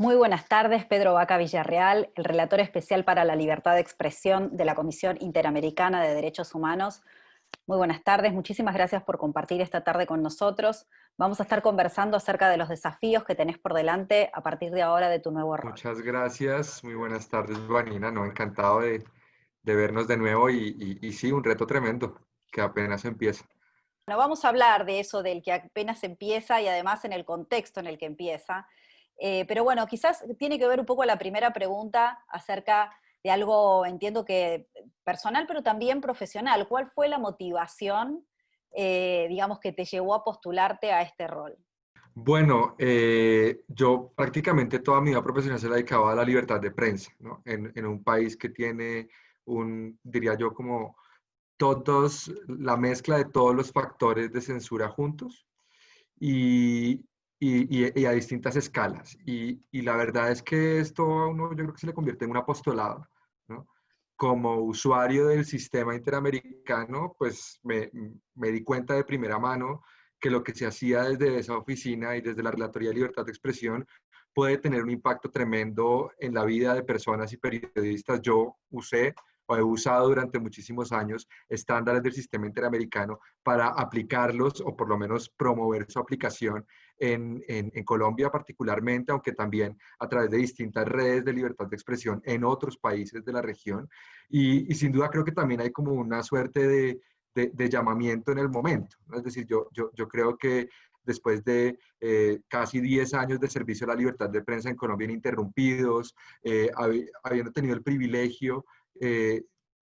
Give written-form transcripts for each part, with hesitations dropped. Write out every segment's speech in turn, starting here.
Muy buenas tardes, Pedro Vaca Villarreal, el relator especial para la libertad de expresión de la Comisión Interamericana de Derechos Humanos. Muy buenas tardes, muchísimas gracias por compartir esta tarde con nosotros. Vamos a estar conversando acerca de los desafíos que tenés por delante a partir de ahora de tu nuevo rol. Muchas gracias, muy buenas tardes, Vanina, no, encantado de vernos de nuevo y sí, un reto tremendo que apenas empieza. Bueno, vamos a hablar de eso, del que apenas empieza y además en el contexto en el que empieza. Pero bueno, quizás tiene que ver un poco la primera pregunta acerca de algo, entiendo que personal, pero también profesional. ¿Cuál fue la motivación, digamos, que te llevó a postularte a este rol? Bueno, yo prácticamente toda mi vida profesional se la dedicaba a la libertad de prensa, ¿no? En un país que tiene diría yo, como la mezcla de todos los factores de censura juntos y, y a distintas escalas. Y la verdad es que esto a uno yo creo que se le convierte en un apostolado, ¿no? Como usuario del sistema interamericano, pues me di cuenta de primera mano que lo que se hacía desde esa oficina y desde la Relatoría de Libertad de Expresión puede tener un impacto tremendo en la vida de personas y periodistas. Yo usé o he usado durante muchísimos años estándares del sistema interamericano para aplicarlos o por lo menos promover su aplicación en Colombia particularmente, aunque también a través de distintas redes de libertad de expresión en otros países de la región. Y sin duda creo que también hay como una suerte de llamamiento en el momento, ¿no? Es decir, yo creo que después de casi 10 años de servicio a la libertad de prensa en Colombia ininterrumpidos, habiendo tenido el privilegio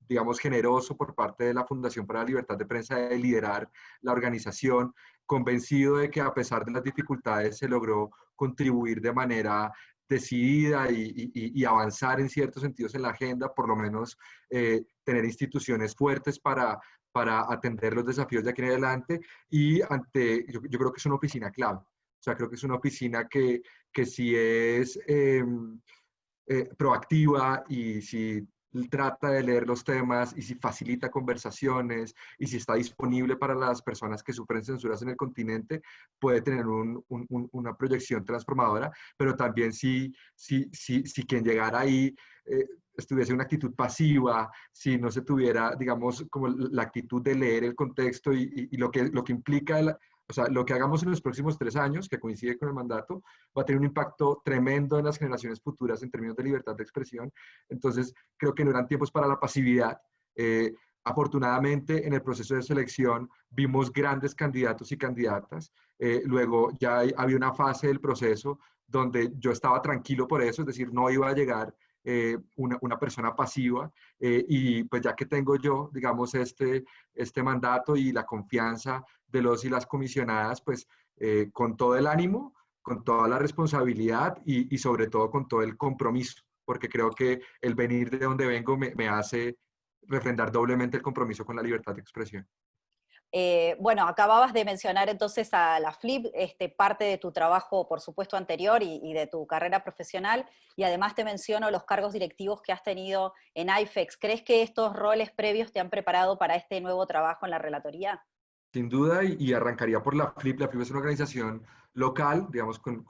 digamos, generoso por parte de la Fundación para la Libertad de Prensa de liderar la organización, convencido de que a pesar de las dificultades se logró contribuir de manera decidida y avanzar en ciertos sentidos en la agenda, por lo menos tener instituciones fuertes para atender los desafíos de aquí en adelante y yo creo que es una oficina clave. O sea, creo que es una oficina que si es proactiva y si trata de leer los temas y si facilita conversaciones y si está disponible para las personas que sufren censuras en el continente, puede tener una proyección transformadora, pero también si quien llegara ahí estuviese en una actitud pasiva, si no se tuviera, digamos, como la actitud de leer el contexto y lo que implica o sea, lo que hagamos en los próximos 3 años, que coincide con el mandato, va a tener un impacto tremendo en las generaciones futuras en términos de libertad de expresión. Entonces, creo que no eran tiempos para la pasividad. Afortunadamente, en el proceso de selección vimos grandes candidatos y candidatas. Luego ya había una fase del proceso donde yo estaba tranquilo por eso, es decir, no iba a llegar una persona pasiva y pues ya que tengo yo, digamos, este mandato y la confianza de los y las comisionadas, pues con todo el ánimo, con toda la responsabilidad y sobre todo con todo el compromiso, porque creo que el venir de donde vengo me hace refrendar doblemente el compromiso con la libertad de expresión. Bueno, acababas de mencionar entonces a la FLIP, parte de tu trabajo, por supuesto, anterior y de tu carrera profesional, y además te menciono los cargos directivos que has tenido en IFEX. ¿Crees que estos roles previos te han preparado para este nuevo trabajo en la relatoría? Sin duda, y arrancaría por la FLIP. La FLIP es una organización local, digamos, con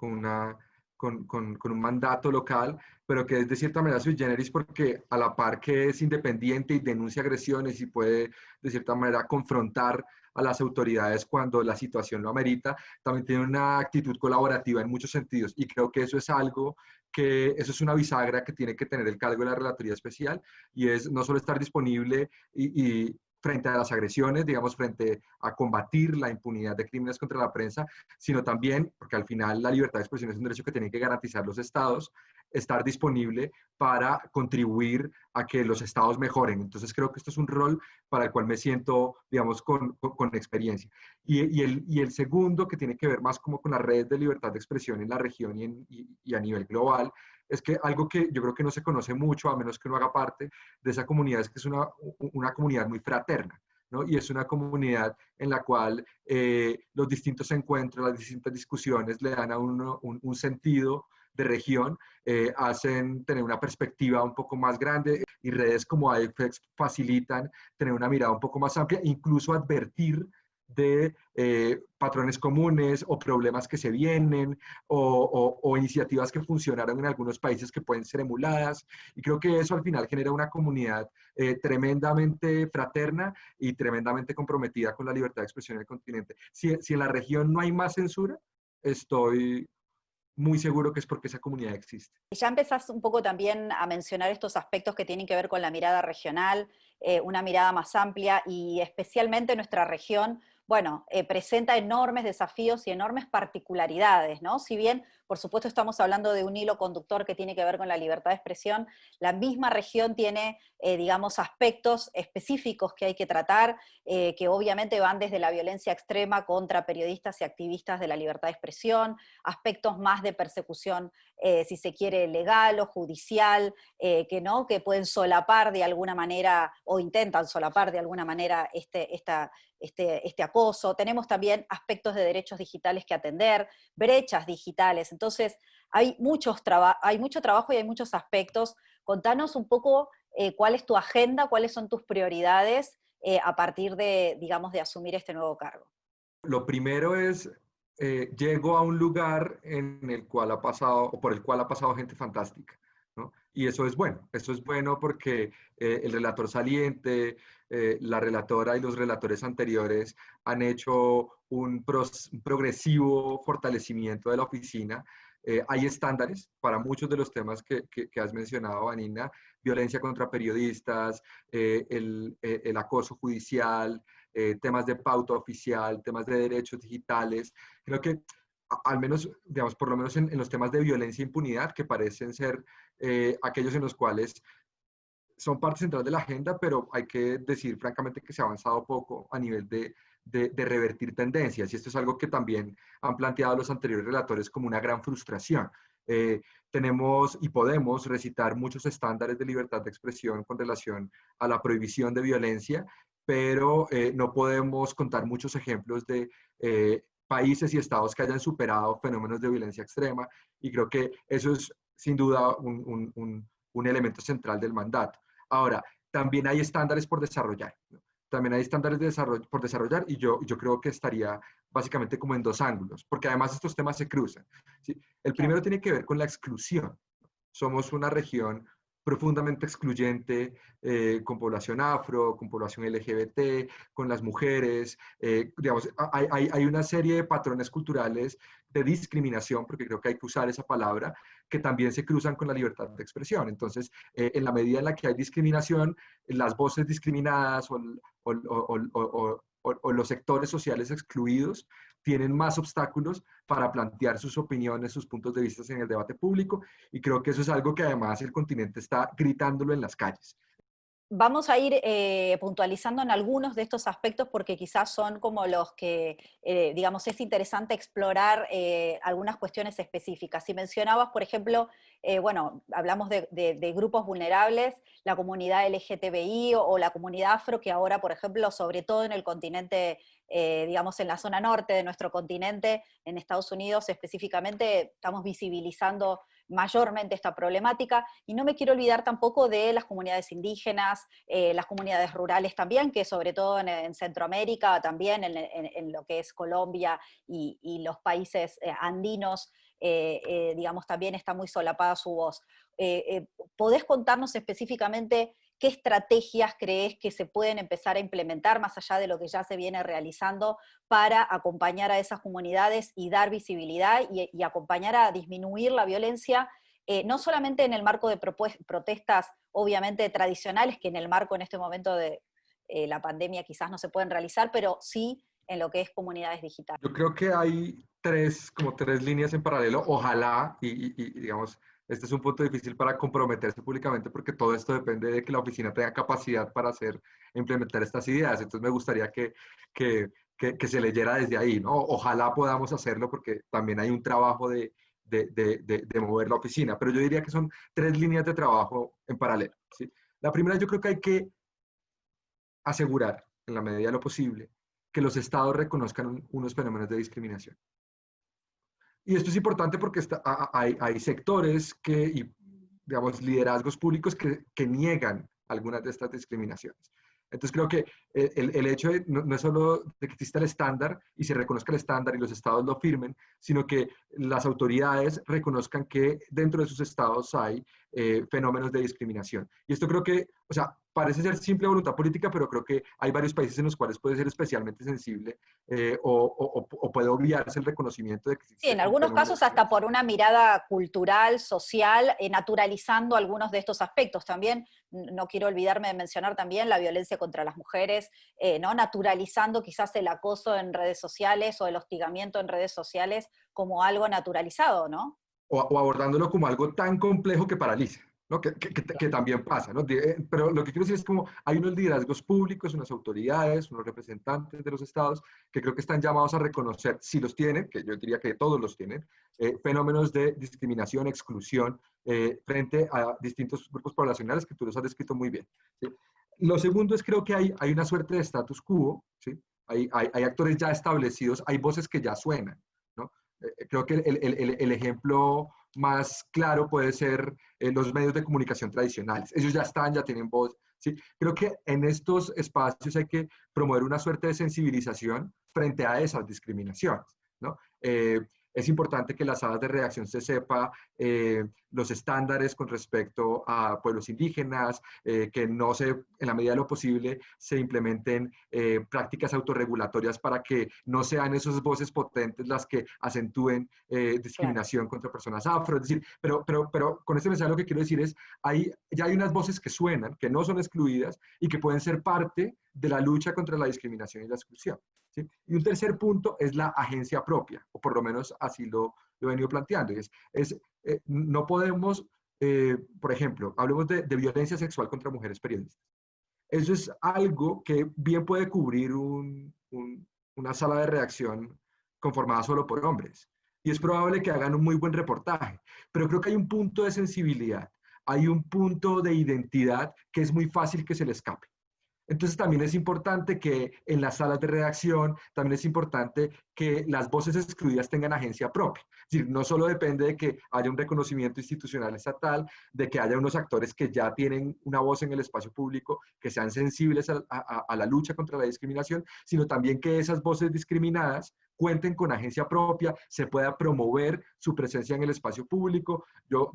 un mandato local, pero que es de cierta manera sui generis porque a la par que es independiente y denuncia agresiones y puede de cierta manera confrontar a las autoridades cuando la situación lo amerita, también tiene una actitud colaborativa en muchos sentidos y creo que eso es algo eso es una bisagra que tiene que tener el cargo de la Relatoría Especial y es no solo estar disponible frente a las agresiones, digamos, frente a combatir la impunidad de crímenes contra la prensa, sino también, porque al final la libertad de expresión es un derecho que tienen que garantizar los estados, estar disponible para contribuir a que los estados mejoren. Entonces creo que esto es un rol para el cual me siento, digamos, con experiencia. Y el segundo, que tiene que ver más como con las redes de libertad de expresión en la región y a nivel global, es que algo que yo creo que no se conoce mucho, a menos que uno haga parte de esa comunidad, es que es una comunidad muy fraterna, ¿no? Y es una comunidad en la cual los distintos encuentros, las distintas discusiones le dan a uno un sentido de región, hacen tener una perspectiva un poco más grande y redes como IFEX facilitan tener una mirada un poco más amplia, incluso advertir de patrones comunes o problemas que se vienen o iniciativas que funcionaron en algunos países que pueden ser emuladas. Y creo que eso al final genera una comunidad tremendamente fraterna y tremendamente comprometida con la libertad de expresión en el continente. Si en la región no hay más censura, estoy muy seguro que es porque esa comunidad existe. Ya empezás un poco también a mencionar estos aspectos que tienen que ver con la mirada regional, una mirada más amplia y especialmente nuestra región, bueno, presenta enormes desafíos y enormes particularidades, ¿no? Si bien, por supuesto, estamos hablando de un hilo conductor que tiene que ver con la libertad de expresión, la misma región tiene, digamos, aspectos específicos que hay que tratar, que obviamente van desde la violencia extrema contra periodistas y activistas de la libertad de expresión, aspectos más de persecución si se quiere, legal o judicial, que, ¿no? que pueden solapar de alguna manera, o intentan solapar de alguna manera este acoso. Tenemos también aspectos de derechos digitales que atender, brechas digitales. Entonces, hay mucho trabajo y hay muchos aspectos. Contanos un poco cuál es tu agenda, cuáles son tus prioridades a partir de, digamos, de asumir este nuevo cargo. Lo primero es, llego a un lugar en el cual ha pasado, o por el cual ha pasado gente fantástica, ¿no? Y eso es bueno porque el relator saliente, la relatora y los relatores anteriores han hecho un progresivo fortalecimiento de la oficina. Hay estándares para muchos de los temas que has mencionado, Vanina: violencia contra periodistas, el acoso judicial, temas de pauta oficial, temas de derechos digitales. Creo que al menos, digamos, por lo menos en los temas de violencia e impunidad, que parecen ser aquellos en los cuales son parte central de la agenda, pero hay que decir francamente que se ha avanzado poco a nivel de revertir tendencias. Y esto es algo que también han planteado los anteriores relatores como una gran frustración. Tenemos y podemos recitar muchos estándares de libertad de expresión con relación a la prohibición de violencia, pero no podemos contar muchos ejemplos de países y estados que hayan superado fenómenos de violencia extrema, y creo que eso es sin duda un elemento central del mandato. Ahora, también hay estándares por desarrollar, ¿no? También hay estándares por desarrollar, y yo creo que estaría básicamente como en dos ángulos, porque además estos temas se cruzan, ¿sí? El Claro. primero tiene que ver con la exclusión. Somos una región profundamente excluyente, con población afro, con población LGBT, con las mujeres. Digamos, hay una serie de patrones culturales de discriminación, porque creo que hay que usar esa palabra, que también se cruzan con la libertad de expresión. Entonces, en la medida en la que hay discriminación, las voces discriminadas o los sectores sociales excluidos tienen más obstáculos para plantear sus opiniones, sus puntos de vista en el debate público, y creo que eso es algo que además el continente está gritándolo en las calles. Vamos a ir puntualizando en algunos de estos aspectos porque quizás son como los que, digamos, es interesante explorar algunas cuestiones específicas. Si mencionabas, por ejemplo, bueno, hablamos de grupos vulnerables, la comunidad LGTBI o la comunidad afro, que ahora, por ejemplo, sobre todo en el continente, digamos, en la zona norte de nuestro continente, en Estados Unidos específicamente, estamos visibilizando mayormente esta problemática, y no me quiero olvidar tampoco de las comunidades indígenas, las comunidades rurales también, que sobre todo en Centroamérica, también en lo que es Colombia y los países andinos, digamos, también está muy solapada su voz. ¿Podés contarnos específicamente qué estrategias crees que se pueden empezar a implementar, más allá de lo que ya se viene realizando, para acompañar a esas comunidades y dar visibilidad y acompañar a disminuir la violencia, no solamente en el marco de protestas obviamente tradicionales, que en el marco en este momento de la pandemia quizás no se pueden realizar, pero sí en lo que es comunidades digitales? Yo creo que hay como tres líneas en paralelo. Ojalá, y digamos, este es un punto difícil para comprometerse públicamente, porque todo esto depende de que la oficina tenga capacidad para implementar estas ideas. Entonces me gustaría que se leyera desde ahí, ¿no? Ojalá podamos hacerlo, porque también hay un trabajo de mover la oficina. Pero yo diría que son tres líneas de trabajo en paralelo, ¿sí? La primera, yo creo que hay que asegurar, en la medida de lo posible, que los estados reconozcan unos fenómenos de discriminación. Y esto es importante porque hay sectores y, digamos, liderazgos públicos que niegan algunas de estas discriminaciones. Entonces creo que el hecho de, no es solo de que exista el estándar y se reconozca el estándar y los estados lo firmen, sino que las autoridades reconozcan que dentro de sus estados hay fenómenos de discriminación. Y esto creo que, o sea, parece ser simple voluntad política, pero creo que hay varios países en los cuales puede ser especialmente sensible o puede obviarse el reconocimiento de que Sí, existe en un algunos fenómeno de casos hasta discriminación. por una mirada cultural, social, naturalizando algunos de estos aspectos. También, no quiero olvidarme de mencionar también la violencia contra las mujeres, ¿no? Naturalizando quizás el acoso en redes sociales o el hostigamiento en redes sociales como algo naturalizado, ¿no? O abordándolo como algo tan complejo que paraliza, ¿no? Que también pasa, ¿no? Pero lo que quiero decir es como hay unos liderazgos públicos, unas autoridades, unos representantes de los estados que creo que están llamados a reconocer, si los tienen, que yo diría que todos los tienen, fenómenos de discriminación, exclusión frente a distintos grupos poblacionales que tú los has descrito muy bien. ¿Sí? Lo segundo es creo que hay una suerte de status quo, ¿sí? Hay actores ya establecidos, hay voces que ya suenan, ¿no? Creo que el ejemplo más claro puede ser los medios de comunicación tradicionales. Ellos ya están, ya tienen voz. ¿Sí? Creo que en estos espacios hay que promover una suerte de sensibilización frente a esas discriminaciones, ¿no? Es importante que las salas de redacción se sepa los estándares con respecto a pueblos indígenas, que no se, en la medida de lo posible, se implementen prácticas autorregulatorias para que no sean esas voces potentes las que acentúen Claro. discriminación contra personas afro. Es decir, pero con este mensaje lo que quiero decir es, ya hay unas voces que suenan, que no son excluidas y que pueden ser parte de la lucha contra la discriminación y la exclusión. ¿Sí? Y un tercer punto es la agencia propia, o por lo menos así lo he venido planteando. No podemos, por ejemplo, hablemos de violencia sexual contra mujeres periodistas. Eso es algo que bien puede cubrir una sala de redacción conformada solo por hombres. Y es probable que hagan un muy buen reportaje. Pero creo que hay un punto de sensibilidad, hay un punto de identidad que es muy fácil que se le escape. Entonces también es importante que en las salas de redacción, también es importante que las voces excluidas tengan agencia propia. Es decir, no solo depende de que haya un reconocimiento institucional estatal, de que haya unos actores que ya tienen una voz en el espacio público, que sean sensibles a la lucha contra la discriminación, sino también que esas voces discriminadas cuenten con agencia propia, se pueda promover su presencia en el espacio público. Yo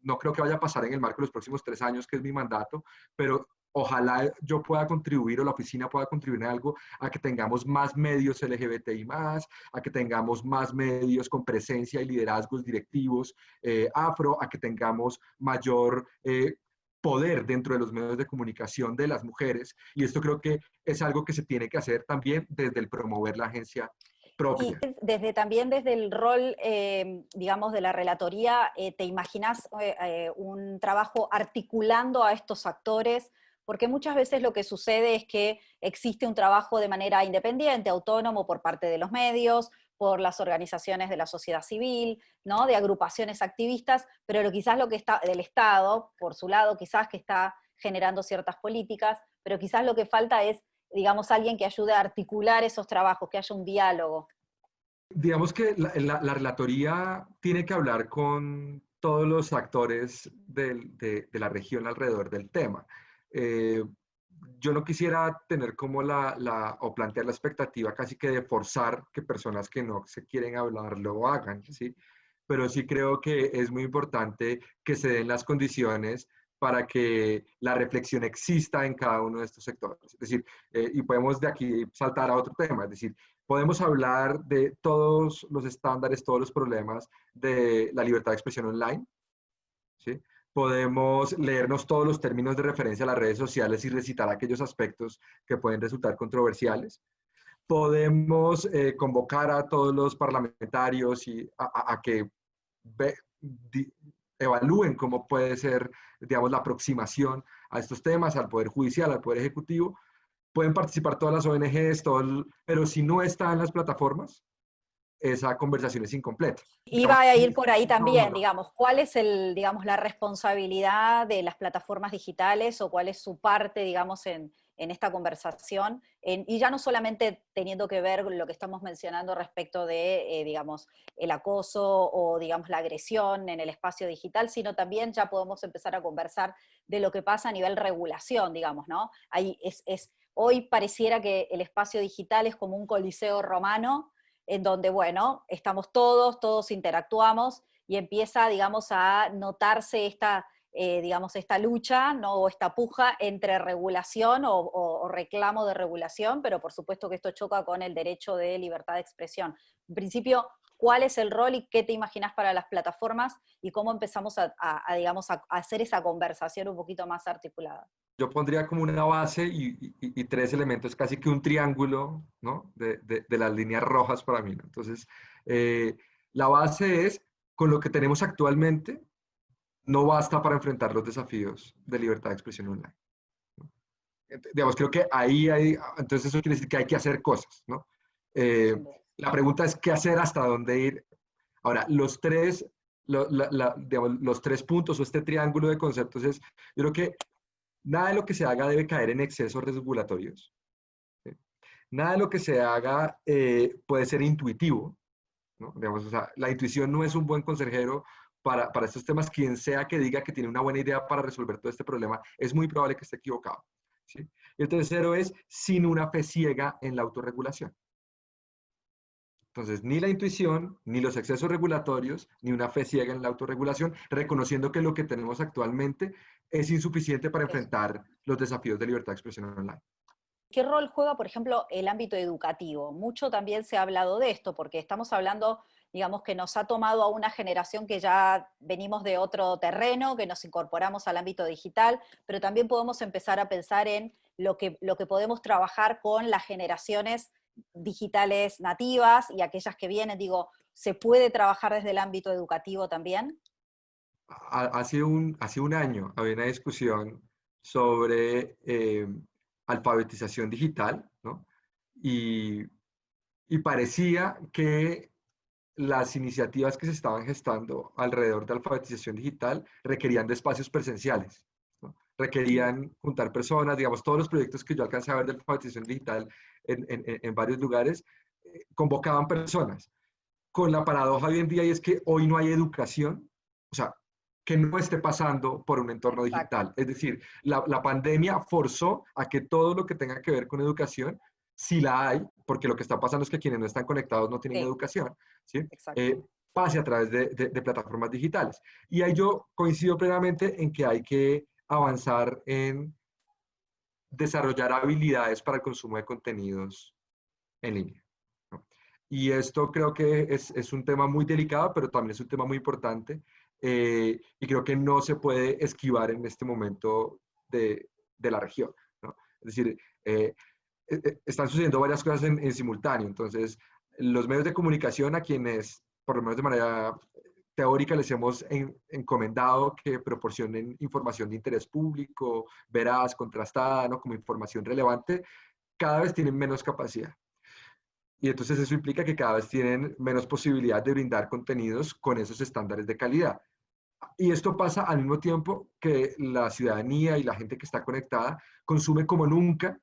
no creo que vaya a pasar en el marco de los próximos 3 años, que es mi mandato, pero ojalá yo pueda contribuir o la oficina pueda contribuir en algo a que tengamos más medios LGBTI más, a que tengamos más medios con presencia y liderazgos directivos afro, a que tengamos mayor poder dentro de los medios de comunicación de las mujeres. Y esto creo que es algo que se tiene que hacer también desde el promover la agencia Y propia. desde, también desde el rol, digamos, de la relatoría, ¿te imaginas un trabajo articulando a estos actores? Porque muchas veces lo que sucede es que existe un trabajo de manera independiente, autónomo, por parte de los medios, por las organizaciones de la sociedad civil, ¿no? De agrupaciones activistas, pero quizás lo que está del Estado, por su lado, quizás que está generando ciertas políticas, pero quizás lo que falta es, digamos, alguien que ayude a articular esos trabajos, que haya un diálogo. Digamos que la relatoría tiene que hablar con todos los actores de la región alrededor del tema. Eh, yo no quisiera tener como o plantear la expectativa casi que de forzar que personas que no se quieren hablar lo hagan, ¿sí? Pero sí creo que es muy importante que se den las condiciones para que la reflexión exista en cada uno de estos sectores. Es decir, y podemos de aquí saltar a otro tema, es decir, podemos hablar de todos los estándares, todos los problemas de la libertad de expresión online, ¿sí? Podemos leernos todos los términos de referencia a las redes sociales y recitar aquellos aspectos que pueden resultar controversiales. Podemos convocar a todos los parlamentarios a que ve, di, evalúen cómo puede ser, digamos, la aproximación a estos temas, al Poder Judicial, al Poder Ejecutivo. Pueden participar todas las ONGs, pero si no está en las plataformas, esa conversación es incompleta. Iba Digamos, a ir por ahí no, también, no. digamos, ¿cuál es digamos, la responsabilidad de las plataformas digitales o cuál es su parte, digamos, en esta conversación, y ya no solamente teniendo que ver lo que estamos mencionando respecto de, digamos, el acoso o, digamos, la agresión en el espacio digital, sino también ya podemos empezar a conversar de lo que pasa a nivel regulación, digamos, ¿no? Hoy pareciera que el espacio digital es como un coliseo romano, en donde, bueno, estamos todos interactuamos, y empieza, digamos, a notarse digamos, esta lucha, ¿no? O esta puja entre regulación o reclamo de regulación, pero por supuesto que esto choca con el derecho de libertad de expresión. En principio, ¿cuál es el rol y qué te imaginas para las plataformas y cómo empezamos digamos, a hacer esa conversación un poquito más articulada? Yo pondría como una base y tres elementos, casi que un triángulo, ¿no? De las líneas rojas para mí, ¿no? Entonces, la base es, con lo que tenemos actualmente, no basta para enfrentar los desafíos de libertad de expresión online. Digamos, creo que ahí hay, entonces eso quiere decir que hay que hacer cosas, ¿no? Eh, la pregunta es qué hacer, hasta dónde ir. Ahora, digamos, los tres puntos o este triángulo de conceptos es, yo creo que nada de lo que se haga debe caer en excesos regulatorios. ¿Sí? Nada de lo que se haga puede ser intuitivo, ¿no? Digamos, o sea, la intuición no es un buen consejero para estos temas. Quien sea que diga que tiene una buena idea para resolver todo este problema, es muy probable que esté equivocado. ¿Sí? Y el tercero es sin una fe ciega en la autorregulación. Entonces, ni la intuición, ni los excesos regulatorios, ni una fe ciega en la autorregulación, reconociendo que lo que tenemos actualmente es insuficiente para enfrentar los desafíos de libertad de expresión online. ¿Qué rol juega, por ejemplo, el ámbito educativo? Mucho también se ha hablado de esto, porque estamos hablando, digamos, que nos ha tomado a una generación que ya venimos de otro terreno, que nos incorporamos al ámbito digital, pero también podemos empezar a pensar en lo que podemos trabajar con las generaciones digitales nativas y aquellas que vienen. Digo, ¿se puede trabajar desde el ámbito educativo también? Hace un año había una discusión sobre alfabetización digital, ¿no? Y, y parecía que las iniciativas que se estaban gestando alrededor de alfabetización digital requerían de espacios presenciales, ¿no? Requerían juntar personas, digamos, todos los proyectos que yo alcancé a ver de alfabetización digital en varios lugares, convocaban personas. Con la paradoja hoy en día, y es que hoy no hay educación, o sea, que no esté pasando por un entorno Exacto. digital. Es decir, la pandemia forzó a que todo lo que tenga que ver con educación, si la hay, porque lo que está pasando es que quienes no están conectados no tienen Sí, educación, ¿sí? exacto. Pase a través de plataformas digitales. Y ahí yo coincido plenamente en que hay que avanzar en desarrollar habilidades para el consumo de contenidos en línea, ¿no? Y esto creo que es un tema muy delicado, pero también es un tema muy importante, y creo que no se puede esquivar en este momento de la región, ¿no? Es decir, están sucediendo varias cosas en simultáneo. Entonces, los medios de comunicación a quienes, por lo menos de manera teórica, les hemos encomendado que proporcionen información de interés público, veraz, contrastada, ¿no? Como información relevante, cada vez tienen menos capacidad. Y entonces eso implica que cada vez tienen menos posibilidad de brindar contenidos con esos estándares de calidad. Y esto pasa al mismo tiempo que la ciudadanía y la gente que está conectada consume como nunca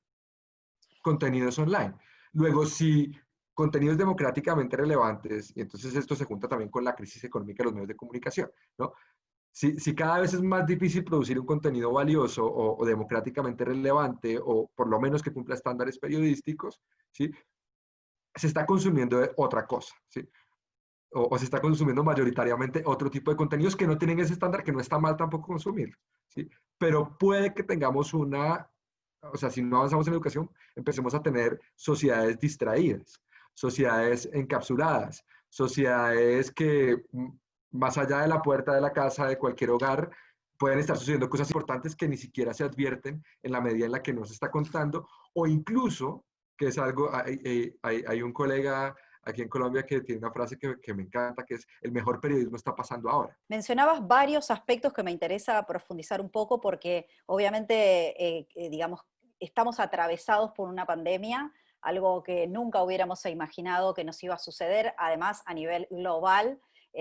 contenidos online. Luego, si contenidos democráticamente relevantes, y entonces esto se junta también con la crisis económica de los medios de comunicación, ¿no? Si cada vez es más difícil producir un contenido valioso o democráticamente relevante, o por lo menos que cumpla estándares periodísticos, ¿sí? Se está consumiendo otra cosa, ¿sí? O se está consumiendo mayoritariamente otro tipo de contenidos que no tienen ese estándar, que no está mal tampoco consumir, ¿sí? Pero puede que tengamos o sea, si no avanzamos en educación, empecemos a tener sociedades distraídas, sociedades encapsuladas, sociedades que más allá de la puerta de la casa, de cualquier hogar, pueden estar sucediendo cosas importantes que ni siquiera se advierten en la medida en la que no se está contando, o incluso, que es algo, hay un colega aquí en Colombia que tiene una frase que me encanta, que es: el mejor periodismo está pasando ahora. Mencionabas varios aspectos que me interesa profundizar un poco porque obviamente, digamos, estamos atravesados por una pandemia, algo que nunca hubiéramos imaginado que nos iba a suceder, además a nivel global.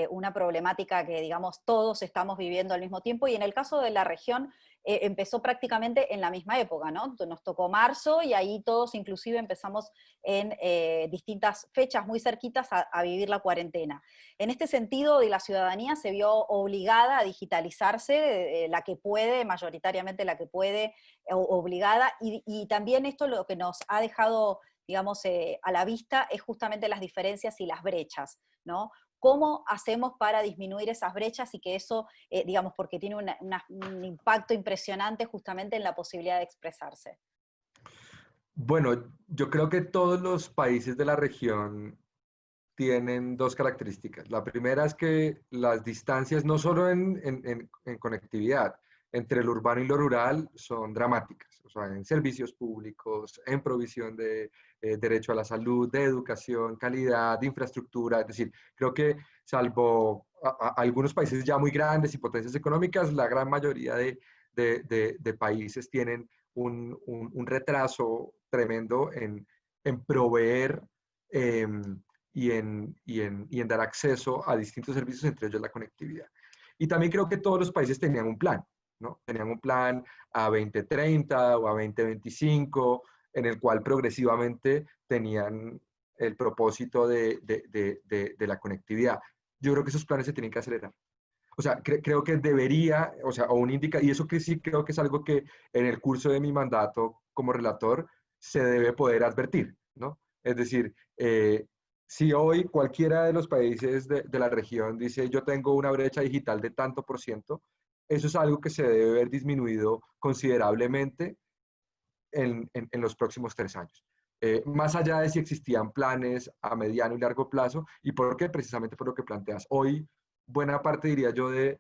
una problemática que, digamos, todos estamos viviendo al mismo tiempo, y en el caso de la región empezó prácticamente en la misma época, ¿no? Nos tocó marzo y ahí todos inclusive empezamos en distintas fechas muy cerquitas a vivir la cuarentena. En este sentido, la ciudadanía se vio obligada a digitalizarse, la que puede, mayoritariamente la que puede, obligada, y también esto lo que nos ha dejado, digamos, a la vista es justamente las diferencias y las brechas, ¿no? ¿Cómo hacemos para disminuir esas brechas y que eso, digamos, porque tiene un impacto impresionante justamente en la posibilidad de expresarse? Bueno, yo creo que todos los países de la región tienen dos características. La primera es que las distancias, no solo en conectividad, entre lo urbano y lo rural son dramáticas. O sea, en servicios públicos, en provisión de derecho a la salud, de educación, calidad, de infraestructura. Es decir, creo que salvo algunos países ya muy grandes y potencias económicas, la gran mayoría de países tienen un retraso tremendo en proveer eh, y en dar acceso a distintos servicios, entre ellos la conectividad. Y también creo que todos los países tenían un plan, ¿no? Tenían un plan a 2030 o a 2025, en el cual progresivamente tenían el propósito de la conectividad. Yo creo que esos planes se tienen que acelerar. O sea, creo que debería, o sea, o un indica, y eso que sí creo que es algo que en el curso de mi mandato como relator se debe poder advertir, ¿no? Es decir, si hoy cualquiera de los países de la región dice yo tengo una brecha digital de tanto por ciento, eso es algo que se debe ver disminuido considerablemente en los próximos 3 años. Más allá de si existían planes a mediano y largo plazo, y por qué, precisamente por lo que planteas. Hoy, buena parte, diría yo, de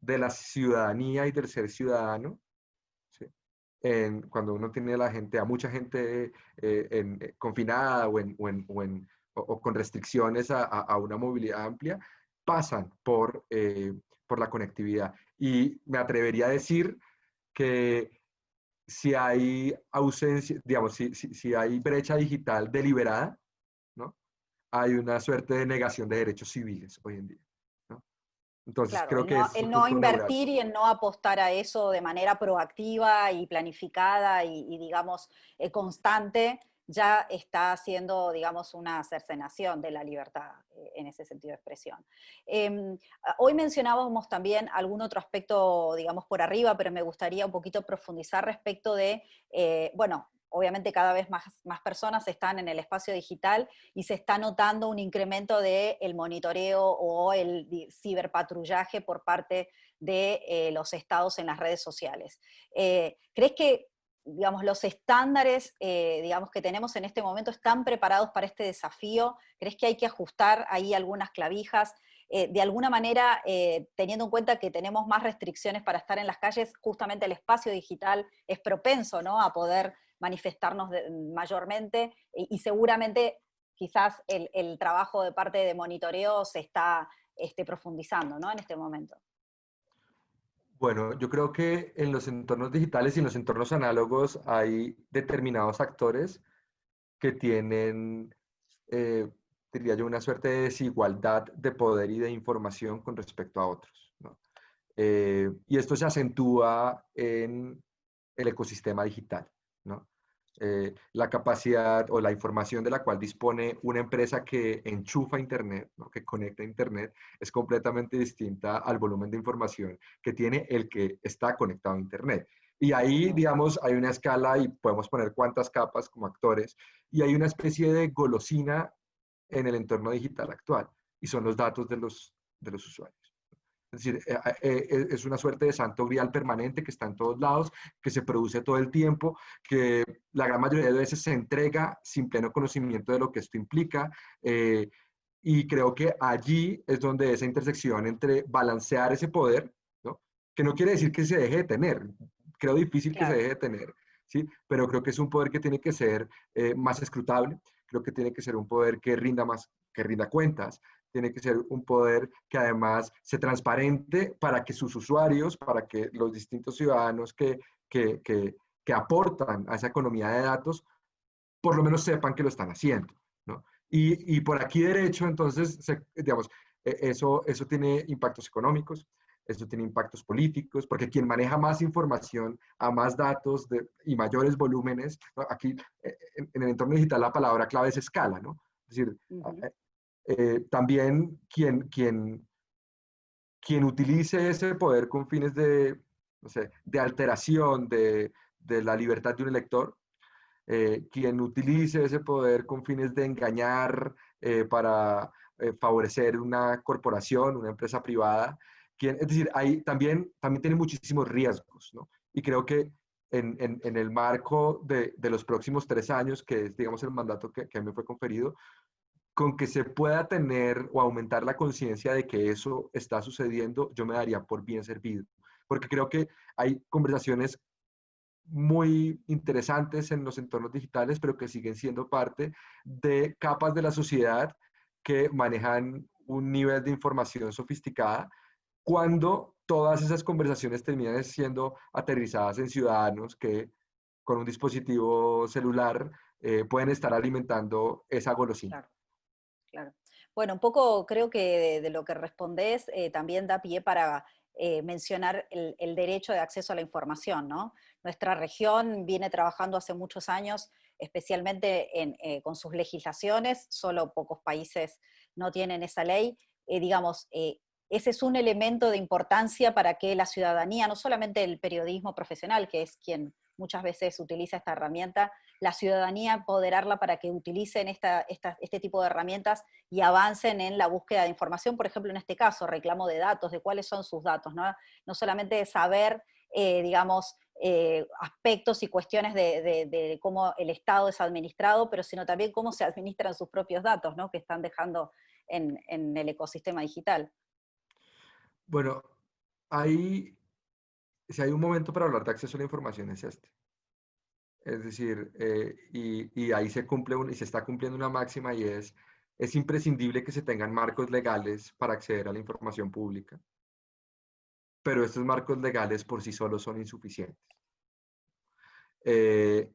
la ciudadanía y del ser ciudadano, ¿sí? Cuando uno tiene a mucha gente confinada o con restricciones a una movilidad amplia, pasan por la conectividad. Y me atrevería a decir que si hay ausencia, digamos, si hay brecha digital deliberada, ¿no? Hay una suerte de negación de derechos civiles hoy en día, ¿no? Entonces, Claro, creo que ese es el un no punto neurálgico. invertir y el no apostar a eso de manera proactiva y planificada digamos, constante, ya está haciendo, digamos, una cercenación de la libertad en ese sentido de expresión. Hoy mencionábamos también algún otro aspecto, digamos, por arriba, pero me gustaría un poquito profundizar respecto de, bueno, obviamente cada vez más personas están en el espacio digital y se está notando un incremento del monitoreo o el ciberpatrullaje por parte de los estados en las redes sociales. ¿Crees que, digamos, los estándares, digamos, que tenemos en este momento están preparados para este desafío? ¿Crees que hay que ajustar ahí algunas clavijas? De alguna manera, teniendo en cuenta que tenemos más restricciones para estar en las calles, justamente el espacio digital es propenso, ¿no?, a poder manifestarnos mayormente, y seguramente quizás el trabajo de parte de monitoreo se está profundizando, ¿no?, en este momento. Bueno, yo creo que en los entornos digitales y en los entornos análogos hay determinados actores que tienen, eh, diría yo, una suerte de desigualdad de poder y de información con respecto a otros, ¿no? Y esto se acentúa en el ecosistema digital, ¿no? La capacidad o la información de la cual dispone una empresa que enchufa Internet, ¿no?, que conecta Internet, es completamente distinta al volumen de información que tiene el que está conectado a Internet. Y ahí, digamos, hay una escala y podemos poner cuántas capas como actores, y hay una especie de golosina en el entorno digital actual, y son los datos de los usuarios. Es decir, es una suerte de santo grial permanente que está en todos lados, que se produce todo el tiempo, que la gran mayoría de veces se entrega sin pleno conocimiento de lo que esto implica. Y creo que allí es donde esa intersección entre balancear ese poder, ¿no?, que no quiere decir que se deje de tener, creo difícil que se Claro. deje de tener, ¿sí?, pero creo que es un poder que tiene que ser más escrutable, creo que tiene que ser un poder que rinda más, que rinda cuentas, tiene que ser un poder que además sea transparente para que sus usuarios, para que los distintos ciudadanos que aportan a esa economía de datos, por lo menos sepan que lo están haciendo, ¿no? Y por aquí derecho, entonces, digamos, Eso tiene impactos económicos, eso tiene impactos políticos, porque quien maneja más información a más datos y mayores volúmenes, ¿no? Aquí en el entorno digital la palabra clave es escala, ¿no? Es decir, Ujú. también quien utilice ese poder con fines de, no sé, de alteración de la libertad de un elector, quien utilice ese poder con fines de engañar para favorecer una corporación, una empresa privada, es decir, también tiene muchísimos riesgos, ¿no? Y creo que en el marco de los próximos 3 años, que es, digamos, el mandato que a mí me fue conferido, con que se pueda tener o aumentar la conciencia de que eso está sucediendo, yo me daría por bien servido. Porque creo que hay conversaciones muy interesantes en los entornos digitales, pero que siguen siendo parte de capas de la sociedad que manejan un nivel de información sofisticada, cuando todas esas conversaciones terminan siendo aterrizadas en ciudadanos que con un dispositivo celular pueden estar alimentando esa golosina. Claro. Claro. Bueno, un poco creo que de lo que respondés también da pie para mencionar el derecho de acceso a la información, ¿no? Nuestra región viene trabajando hace muchos años, especialmente con sus legislaciones, solo pocos países no tienen esa ley. Digamos, ese es un elemento de importancia para que la ciudadanía, no solamente el periodismo profesional, que es quien muchas veces utiliza esta herramienta, la ciudadanía empoderarla para que utilicen este tipo de herramientas y avancen en la búsqueda de información, por ejemplo, en este caso, reclamo de datos, de cuáles son sus datos, ¿no? No solamente de saber, digamos, aspectos y cuestiones de cómo el Estado es administrado, pero sino también cómo se administran sus propios datos, ¿no? Que están dejando en el ecosistema digital. Bueno, si hay un momento para hablar de acceso a la información es este. Es decir, y ahí y se está cumpliendo una máxima y es imprescindible que se tengan marcos legales para acceder a la información pública, pero estos marcos legales por sí solos son insuficientes. Eh,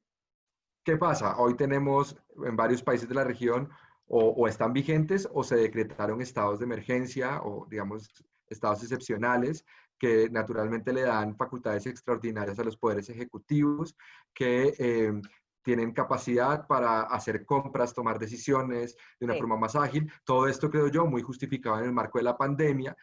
¿Qué pasa? Hoy tenemos en varios países de la región o están vigentes o se decretaron estados de emergencia o, digamos, estados excepcionales que naturalmente le dan facultades extraordinarias a los poderes ejecutivos que tienen capacidad para hacer compras, tomar decisiones de una Sí, forma más ágil. Todo esto, creo yo, muy justificado en el marco de la pandemia,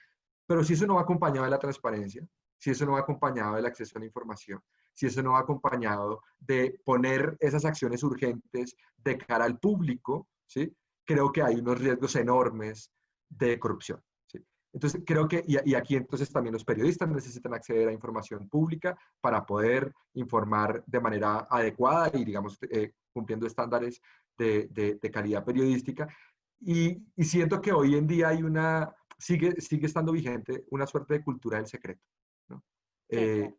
pero si eso no va acompañado de la transparencia, si eso no va acompañado del acceso a la información, si eso no va acompañado de poner esas acciones urgentes de cara al público, ¿sí? Creo que hay unos riesgos enormes de corrupción. ¿Sí? Entonces, creo que, y aquí entonces también los periodistas necesitan acceder a información pública para poder informar de manera adecuada y, digamos, cumpliendo estándares de calidad periodística. Y siento que hoy en día sigue estando vigente una suerte de cultura del secreto, ¿no? sí, claro. Eh,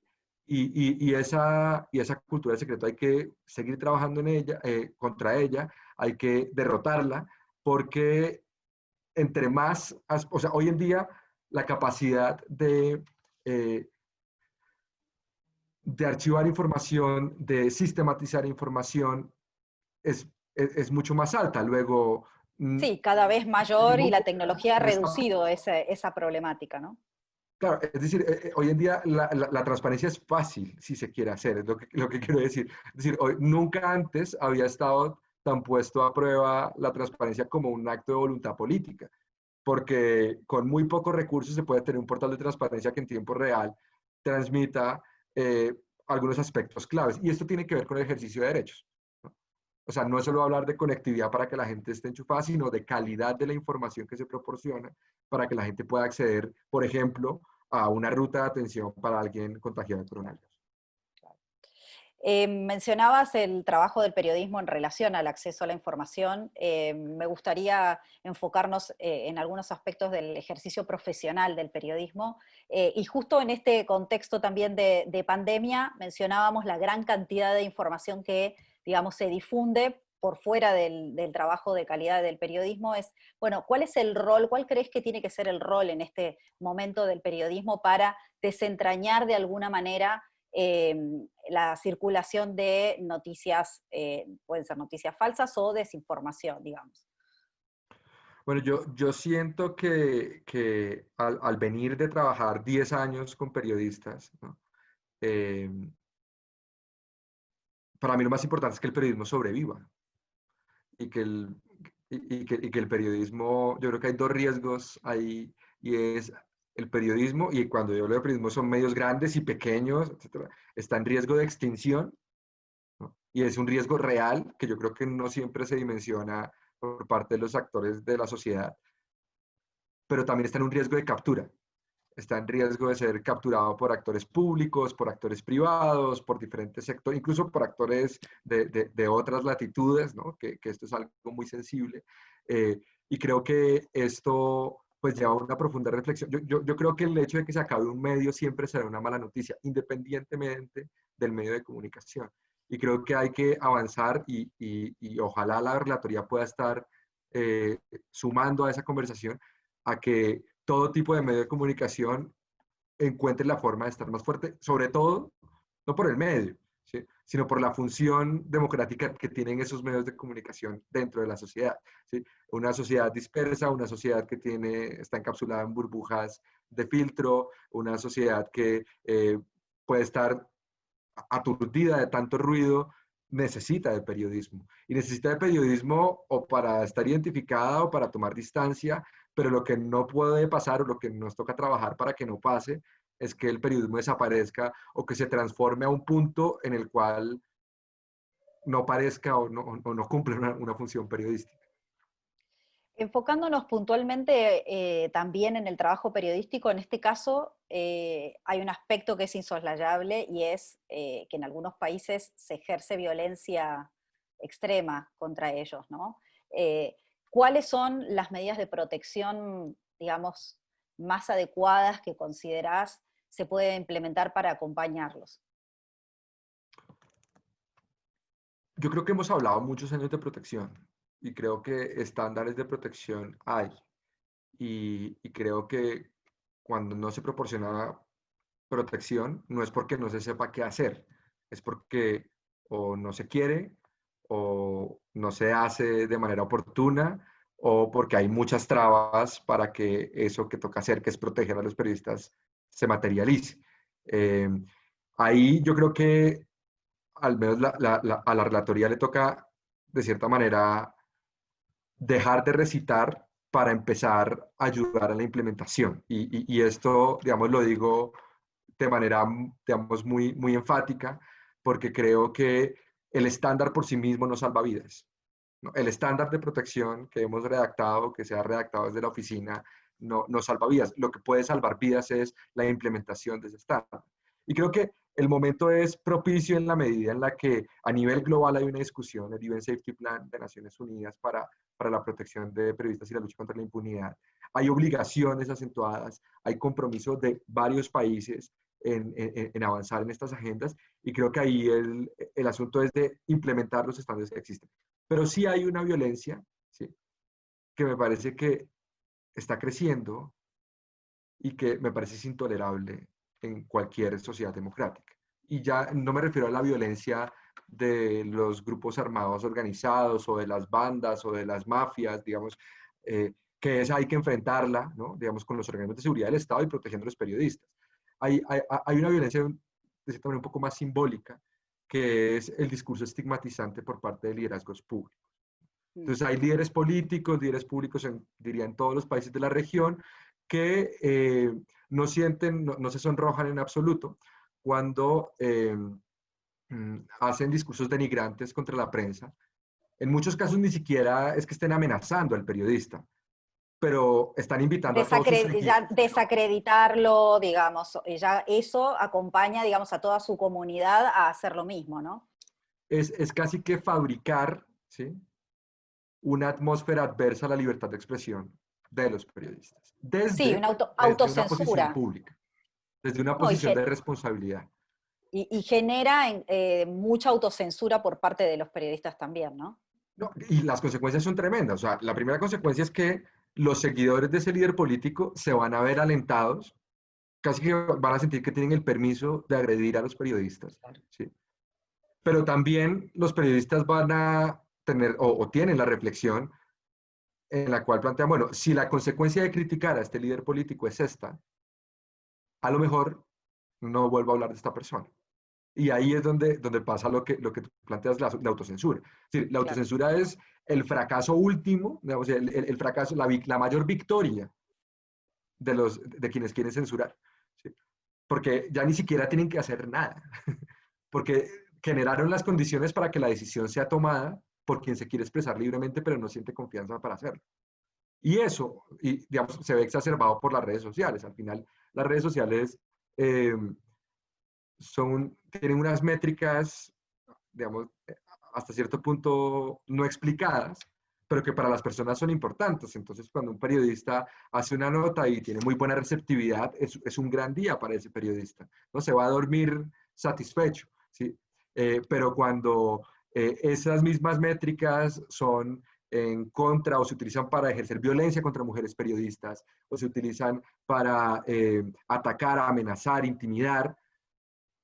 y esa cultura del secreto hay que seguir trabajando en ella, contra ella, hay que derrotarla, porque entre más, o sea, hoy en día la capacidad eh, de archivar información, de sistematizar información, es mucho más alta. Luego, Sí, cada vez en mayor y ningún la tecnología ha momento, reducido esa problemática, ¿no? claro, es decir, hoy en día la transparencia es fácil si se quiere hacer, es lo que quiero decir. Es decir, nunca antes había estado tan puesto a prueba la transparencia como un acto de voluntad política, porque con muy pocos recursos se puede tener un portal de transparencia que en tiempo real transmita eh, algunos aspectos claves. Y esto tiene que ver con el ejercicio de derechos, ¿no? O sea, no es solo hablar de conectividad para que la gente esté enchufada, sino de calidad de la información que se proporciona para que la gente pueda acceder, por ejemplo, a una ruta de atención para alguien contagiado de coronavirus. Mencionabas el trabajo del periodismo en relación al acceso a la información. Me gustaría enfocarnos en algunos aspectos del ejercicio profesional del periodismo. Y justo en este contexto también de pandemia, mencionábamos la gran cantidad de información que, digamos, se difunde por fuera del trabajo de calidad del periodismo. Bueno, ¿cuál es el rol, cuál crees que tiene que ser el rol en este momento del periodismo para desentrañar de alguna manera eh, la circulación de noticias, pueden ser noticias falsas o desinformación, digamos? Bueno, yo siento que al venir de trabajar 10 años con periodistas, ¿no? Eh, para mí lo más importante es que el periodismo sobreviva y que y que el periodismo, yo creo que hay dos riesgos ahí, y es el periodismo, y cuando yo hablo de periodismo son medios grandes y pequeños, etcétera, está en riesgo de extinción, ¿no? Y es un riesgo real que yo creo que no siempre se dimensiona por parte de los actores de la sociedad, pero también está en un riesgo de captura. Está en riesgo de ser capturado por actores públicos, por actores privados, por diferentes sectores, incluso por actores de otras latitudes, ¿no? Que esto es algo muy sensible. Eh, y creo que esto pues lleva a una profunda reflexión. Yo creo que el hecho de que se acabe un medio siempre será una mala noticia, independientemente del medio de comunicación. Y creo que hay que avanzar y ojalá la relatoría pueda estar sumando a esa conversación a que todo tipo de medio de comunicación encuentre la forma de estar más fuerte, sobre todo, no por el medio, ¿sí? Sino por la función democrática que tienen esos medios de comunicación dentro de la sociedad, ¿sí? Una sociedad dispersa, una sociedad que está encapsulada en burbujas de filtro, una sociedad que puede estar aturdida de tanto ruido, necesita de periodismo. Y necesita de periodismo o para estar identificada o para tomar distancia, pero lo que no puede pasar o lo que nos toca trabajar para que no pase es que el periodismo desaparezca o que se transforme a un punto en el cual no parezca o no cumple una función periodística. Enfocándonos puntualmente también en el trabajo periodístico, en este caso hay un aspecto que es insoslayable y es que en algunos países se ejerce violencia extrema contra ellos, ¿no? ¿Cuáles son las medidas de protección, digamos, más adecuadas que considerás se puede implementar para acompañarlos? Yo creo que hemos hablado muchos años de protección y creo que estándares de protección hay. Y creo que cuando no se proporciona protección, no es porque no se sepa qué hacer, es porque o no se quiere, o no se hace de manera oportuna, o porque hay muchas trabas para que eso que toca hacer, que es proteger a los periodistas, se materialice. Eh, Ahí yo creo que al menos a la relatoría le toca, de cierta manera, dejar de recitar para empezar a ayudar a la implementación. Y esto, digamos, lo digo de manera, digamos, muy enfática, porque creo que el estándar por sí mismo no salva vidas, ¿no? El estándar de protección que hemos redactado, que se ha redactado desde la oficina, no salva vidas. Lo que puede salvar vidas es la implementación de ese estándar. Y creo que el momento es propicio en la medida en la que a nivel global hay una discusión, el UN Safety Plan de Naciones Unidas para la protección de periodistas y la lucha contra la impunidad. Hay obligaciones acentuadas, hay compromisos de varios países en avanzar en estas agendas, y creo que ahí el asunto es de implementar los estándares que existen. Pero sí hay una violencia, ¿sí? Que me parece que está creciendo y que me parece es intolerable en cualquier sociedad democrática. Y ya no me refiero a la violencia de los grupos armados organizados o de las bandas o de las mafias, digamos, que esa hay que enfrentarla, ¿no? Digamos, con los organismos de seguridad del Estado y protegiendo a los periodistas. Hay una violencia de cierta manera un poco más simbólica, que es el discurso estigmatizante por parte de liderazgos públicos. Entonces hay líderes públicos, diría en todos los países de la región, que no sienten, no se sonrojan en absoluto cuando hacen discursos denigrantes contra la prensa. En muchos casos ni siquiera es que estén amenazando al periodista, pero están invitando a todos sus Ya seguidores. desacreditarlo, digamos, ya eso acompaña, digamos, a toda su comunidad a hacer lo mismo, ¿no? Es casi que fabricar, ¿sí?, una atmósfera adversa a la libertad de expresión de los periodistas, Sí, una desde una posición autocensura. pública, desde una No, posición de responsabilidad. y genera mucha autocensura por parte de los periodistas también, ¿no? No, y las consecuencias son tremendas. O sea, la primera consecuencia es que los seguidores de ese líder político se van a ver alentados, casi que van a sentir que tienen el permiso de agredir a los periodistas, ¿sí? Pero también los periodistas van a tener o tienen la reflexión en la cual plantean, bueno, si la consecuencia de criticar a este líder político es esta, a lo mejor no vuelvo a hablar de esta persona. Y ahí es donde pasa lo que tú planteas, la autocensura. Es decir, la Claro. autocensura es el fracaso último, digamos, el fracaso, la mayor victoria de quienes quieren censurar. ¿Sí? Porque ya ni siquiera tienen que hacer nada, porque generaron las condiciones para que la decisión sea tomada por quien se quiere expresar libremente, pero no siente confianza para hacerlo. Y eso, digamos, se ve exacerbado por las redes sociales. Al final, las redes sociales eh, tienen unas métricas, digamos, hasta cierto punto no explicadas, pero que para las personas son importantes. Entonces, cuando un periodista hace una nota y tiene muy buena receptividad, es un gran día para ese periodista. No se va a dormir satisfecho, ¿sí? Pero cuando esas mismas métricas son en contra o se utilizan para ejercer violencia contra mujeres periodistas o se utilizan para atacar, amenazar, intimidar,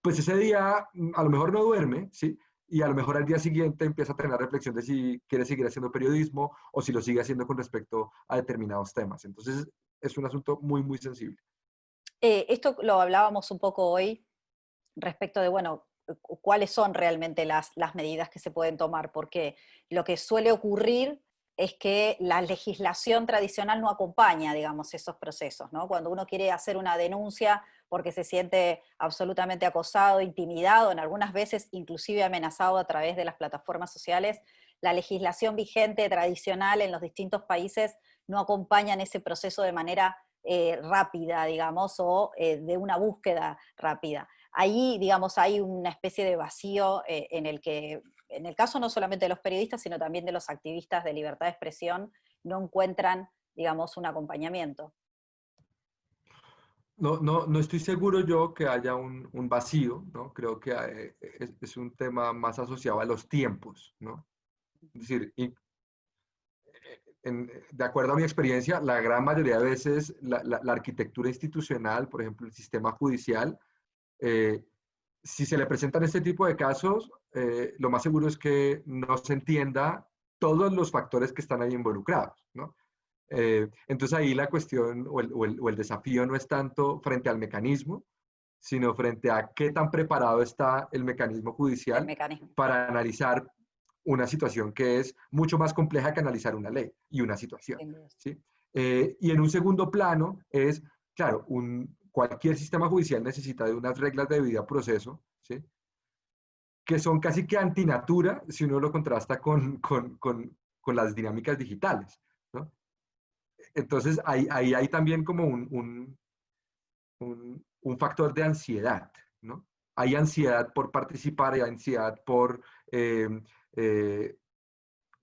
pues ese día a lo mejor no duerme, ¿sí? Y a lo mejor al día siguiente empieza a tener la reflexión de si quiere seguir haciendo periodismo o si lo sigue haciendo con respecto a determinados temas. Entonces, es un asunto muy, muy sensible. Esto lo hablábamos un poco hoy respecto de, bueno, cuáles son realmente las medidas que se pueden tomar, porque lo que suele ocurrir es que la legislación tradicional no acompaña, digamos, esos procesos, ¿no? Cuando uno quiere hacer una denuncia porque se siente absolutamente acosado, intimidado, en algunas veces inclusive amenazado a través de las plataformas sociales, la legislación vigente tradicional en los distintos países no acompaña en ese proceso de manera rápida, digamos, o de una búsqueda rápida. Ahí, digamos, hay una especie de vacío en el que, en el caso no solamente de los periodistas, sino también de los activistas de libertad de expresión, no encuentran, digamos, un acompañamiento. No estoy seguro yo que haya un vacío, ¿no? Creo que es un tema más asociado a los tiempos, ¿no? Es decir, de acuerdo a mi experiencia, la gran mayoría de veces la arquitectura institucional, por ejemplo, el sistema judicial, eh, si se le presentan este tipo de casos, lo más seguro es que no se entienda todos los factores que están ahí involucrados, ¿no? Entonces ahí la cuestión o el desafío no es tanto frente al mecanismo, sino frente a qué tan preparado está el mecanismo El judicial mecanismo. para analizar una situación que es mucho más compleja que analizar una ley y una situación. Sin duda. ¿Sí? Y en un segundo plano es, claro, cualquier sistema judicial necesita de unas reglas de debido proceso, ¿sí? Que son casi que antinatura si uno lo contrasta con las dinámicas digitales, ¿no? Entonces, ahí hay también como un factor de ansiedad, ¿no? Hay ansiedad por participar, hay ansiedad eh, eh,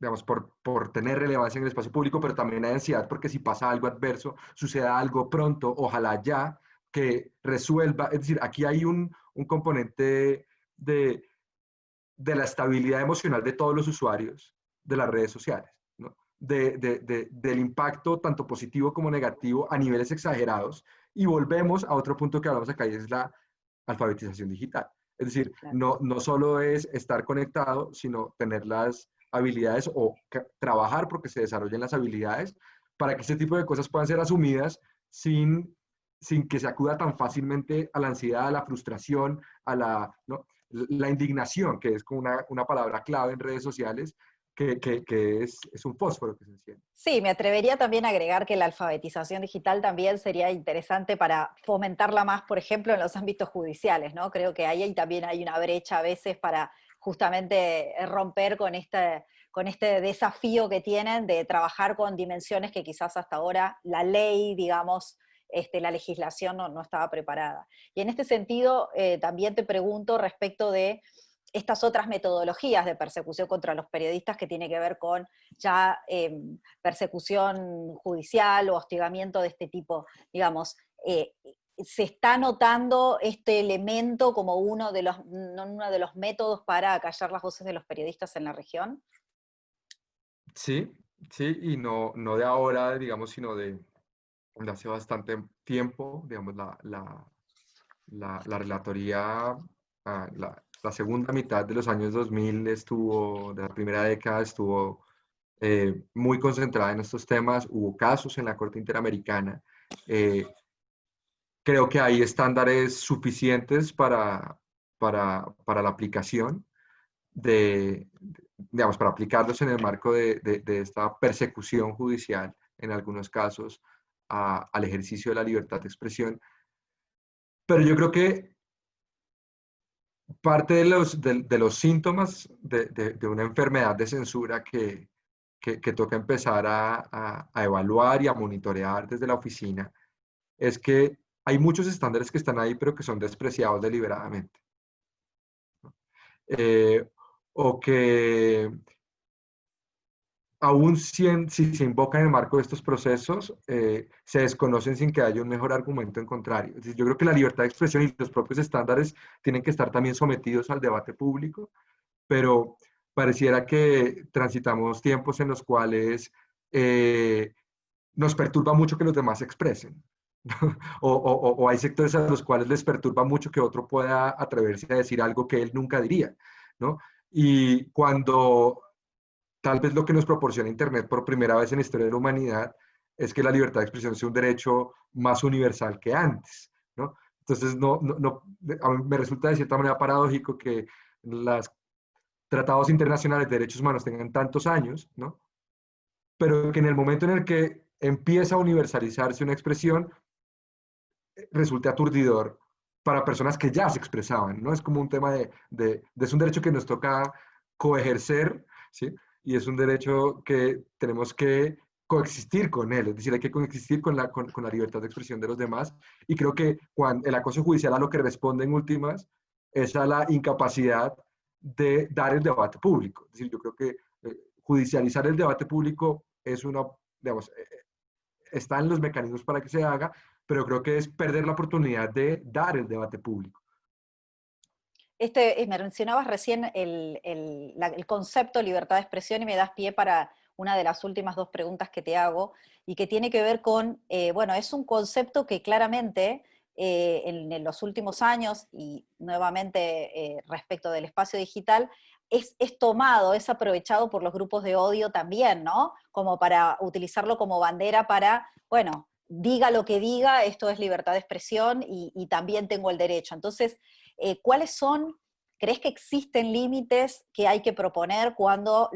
digamos, por tener relevancia en el espacio público, pero también hay ansiedad porque si pasa algo adverso, suceda algo pronto, ojalá ya, que resuelva. Es decir, aquí hay un componente de, de la estabilidad emocional de todos los usuarios de las redes sociales, ¿no? Del impacto tanto positivo como negativo a niveles exagerados. Y volvemos a otro punto que hablamos acá y es la alfabetización digital. Es decir, Claro. no solo es estar conectado, sino tener las habilidades o trabajar porque se desarrollen las habilidades para que este tipo de cosas puedan ser asumidas sin que se acuda tan fácilmente a la ansiedad, a la frustración, ¿no? La indignación, que es como una palabra clave en redes sociales, que es un fósforo que se enciende. Sí, me atrevería también a agregar que la alfabetización digital también sería interesante para fomentarla más, por ejemplo, en los ámbitos judiciales, ¿no? Creo que ahí también hay una brecha a veces para justamente romper con este desafío que tienen de trabajar con dimensiones que quizás hasta ahora la ley, digamos, la legislación no estaba preparada. Y en este sentido, también te pregunto respecto de estas otras metodologías de persecución contra los periodistas que tiene que ver con ya persecución judicial o hostigamiento de este tipo, digamos, se está notando este elemento como uno de los métodos para acallar las voces de los periodistas en la región. Sí, sí, y no de ahora, digamos, sino de hace bastante tiempo, digamos, la relatoría, la segunda mitad de los años 2000 estuvo, de la primera década estuvo muy concentrada en estos temas. Hubo casos en la Corte Interamericana. Creo que hay estándares suficientes para la aplicación digamos, para aplicarlos en el marco de esta persecución judicial, en algunos casos, al ejercicio de la libertad de expresión. Pero yo creo que parte de los síntomas de una enfermedad de censura que toca empezar a evaluar y a monitorear desde la oficina es que hay muchos estándares que están ahí, pero que son despreciados deliberadamente. Eh, o que aún si se invoca en el marco de estos procesos, se desconocen sin que haya un mejor argumento en contrario. Es decir, yo creo que la libertad de expresión y los propios estándares tienen que estar también sometidos al debate público, pero pareciera que transitamos tiempos en los cuales nos perturba mucho que los demás se expresen. O hay sectores a los cuales les perturba mucho que otro pueda atreverse a decir algo que él nunca diría, ¿no? Y cuando tal vez lo que nos proporciona Internet por primera vez en la historia de la humanidad es que la libertad de expresión sea un derecho más universal que antes, ¿no? Entonces, a mí me resulta de cierta manera paradójico que los tratados internacionales de derechos humanos tengan tantos años, ¿no? Pero que en el momento en el que empieza a universalizarse una expresión, resulte aturdidor para personas que ya se expresaban, ¿no? Es como un tema es un derecho que nos toca coejercer, ¿sí? Y es un derecho que tenemos que coexistir con él, es decir, hay que coexistir con la libertad de expresión de los demás, y creo que cuando el acoso judicial a lo que responde en últimas es a la incapacidad de dar el debate público. Es decir, yo creo que judicializar el debate público es una, digamos, están los mecanismos para que se haga, pero creo que es perder la oportunidad de dar el debate público. Me mencionabas recién el concepto libertad de expresión y me das pie para una de las últimas dos preguntas que te hago y que tiene que ver con, bueno, es un concepto que claramente en los últimos años y nuevamente respecto del espacio digital es tomado, es aprovechado por los grupos de odio también, ¿no? Como para utilizarlo como bandera para, bueno, diga lo que diga, esto es libertad de expresión y también tengo el derecho. Entonces, ¿cuáles son, crees que existen límites que hay que proponer cuando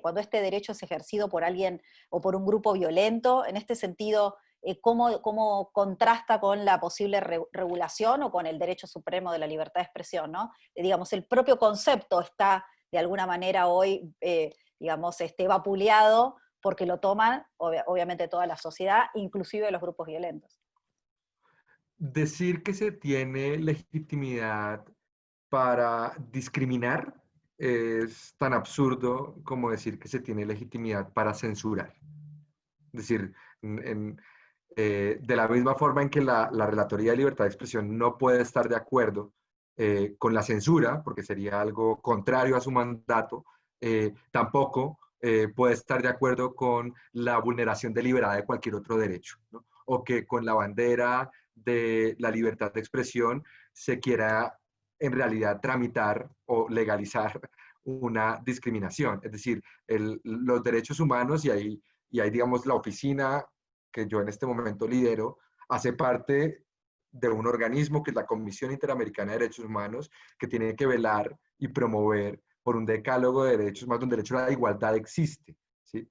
cuando este derecho es ejercido por alguien o por un grupo violento? En este sentido, ¿cómo contrasta con la posible regulación o con el derecho supremo de la libertad de expresión, ¿no? Digamos, el propio concepto está de alguna manera hoy, digamos, vapuleado porque lo toman, obviamente, toda la sociedad, inclusive los grupos violentos. Decir que se tiene legitimidad para discriminar es tan absurdo como decir que se tiene legitimidad para censurar. Es decir, de la misma forma en que la Relatoría de Libertad de Expresión no puede estar de acuerdo con la censura, porque sería algo contrario a su mandato, tampoco puede estar de acuerdo con la vulneración deliberada de cualquier otro derecho, ¿no? O que con la bandera de la libertad de expresión se quiera en realidad tramitar o legalizar una discriminación. Es decir, los derechos humanos y ahí, digamos, la oficina que yo en este momento lidero, hace parte de un organismo que es la Comisión Interamericana de Derechos Humanos, que tiene que velar y promover por un decálogo de derechos humanos donde el derecho a la igualdad existe, ¿sí?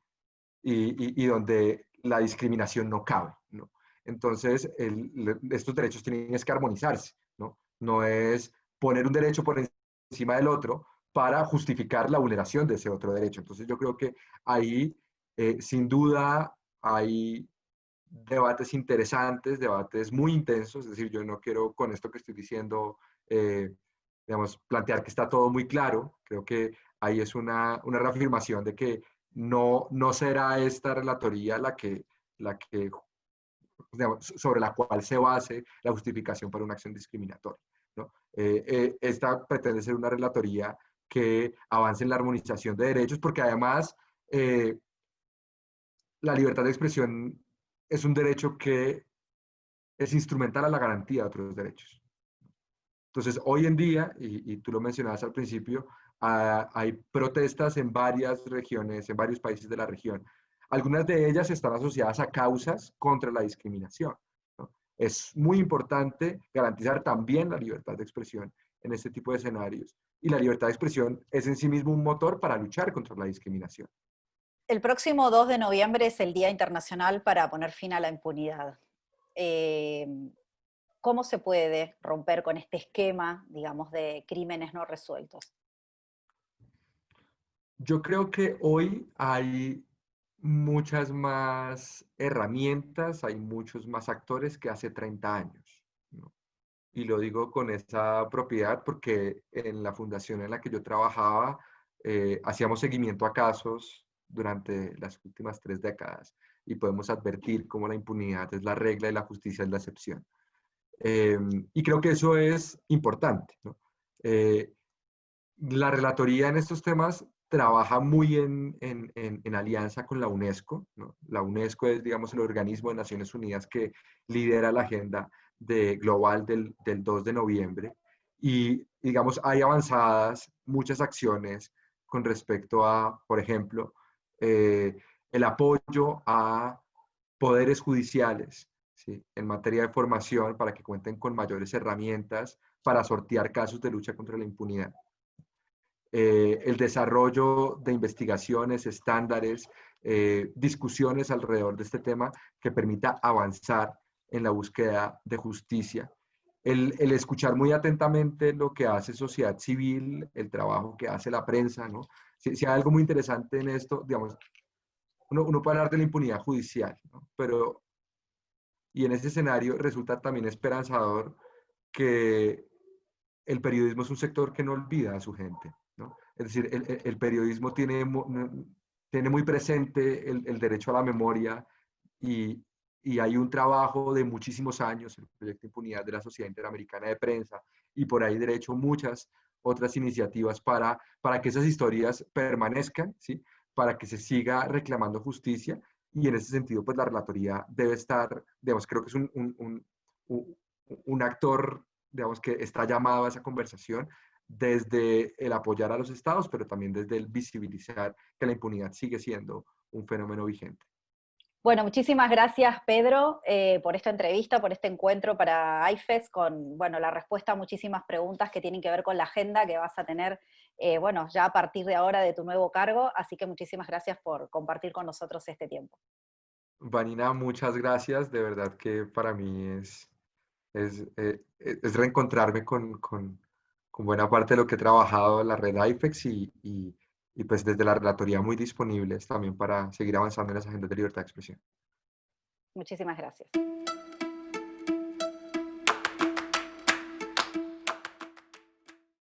Y donde la discriminación no cabe, ¿no? Entonces, estos derechos tienen que armonizarse, ¿no? No es poner un derecho por encima del otro para justificar la vulneración de ese otro derecho. Entonces, yo creo que ahí, sin duda, hay debates interesantes, debates muy intensos, es decir, yo no quiero con esto que estoy diciendo, digamos, plantear que está todo muy claro, creo que ahí es una reafirmación de que no será esta relatoría la que digamos, sobre la cual se base la justificación para una acción discriminatoria, ¿no? Esta pretende ser una relatoría que avance en la armonización de derechos, porque además la libertad de expresión es un derecho que es instrumental a la garantía de otros derechos. Entonces, hoy en día, y tú lo mencionabas al principio, hay protestas en varias regiones, en varios países de la región. Algunas de ellas están asociadas a causas contra la discriminación, ¿no? Es muy importante garantizar también la libertad de expresión en este tipo de escenarios. Y la libertad de expresión es en sí mismo un motor para luchar contra la discriminación. El próximo 2 de noviembre es el Día Internacional para poner fin a la impunidad. Eh, ¿Cómo se puede romper con este esquema, digamos, de crímenes no resueltos? Yo creo que hoy hay muchas más herramientas, hay muchos más actores que hace 30 años, ¿no? Y lo digo con esa propiedad porque en la fundación en la que yo trabajaba, hacíamos seguimiento a casos durante las últimas 3 décadas y podemos advertir cómo la impunidad es la regla y la justicia es la excepción. Y creo que eso es importante, ¿no? Eh, la relatoría en estos temas trabaja muy en alianza con la UNESCO, ¿no? La UNESCO es, digamos, el organismo de Naciones Unidas que lidera la agenda global del 2 de noviembre. Y, digamos, hay avanzadas muchas acciones con respecto a, por ejemplo, el apoyo a poderes judiciales, ¿sí? En materia de formación para que cuenten con mayores herramientas para sortear casos de lucha contra la impunidad. El desarrollo de investigaciones, estándares, discusiones alrededor de este tema que permita avanzar en la búsqueda de justicia. El escuchar muy atentamente lo que hace sociedad civil, el trabajo que hace la prensa, ¿no? Si hay algo muy interesante en esto, digamos, uno puede hablar de la impunidad judicial, ¿no? Pero, y en ese escenario resulta también esperanzador que el periodismo es un sector que no olvida a su gente, ¿no? Es decir, el periodismo tiene muy presente el derecho a la memoria y, y hay un trabajo de muchísimos años, el Proyecto Impunidad de la Sociedad Interamericana de Prensa, y por ahí derecho muchas otras iniciativas para que esas historias permanezcan, ¿sí? Para que se siga reclamando justicia, y en ese sentido, pues la relatoría debe estar, digamos, creo que es un actor, digamos, que está llamado a esa conversación desde el apoyar a los estados, pero también desde el visibilizar que la impunidad sigue siendo un fenómeno vigente. Bueno, muchísimas gracias, Pedro, por esta entrevista, por este encuentro para IFES, con bueno, la respuesta a muchísimas preguntas que tienen que ver con la agenda que vas a tener bueno, ya a partir de ahora de tu nuevo cargo, así que muchísimas gracias por compartir con nosotros este tiempo. Vanina, muchas gracias. De verdad que para mí es reencontrarme con buena parte de lo que he trabajado en la red IFEX y pues desde la relatoría muy disponibles también para seguir avanzando en las agendas de libertad de expresión. Muchísimas gracias.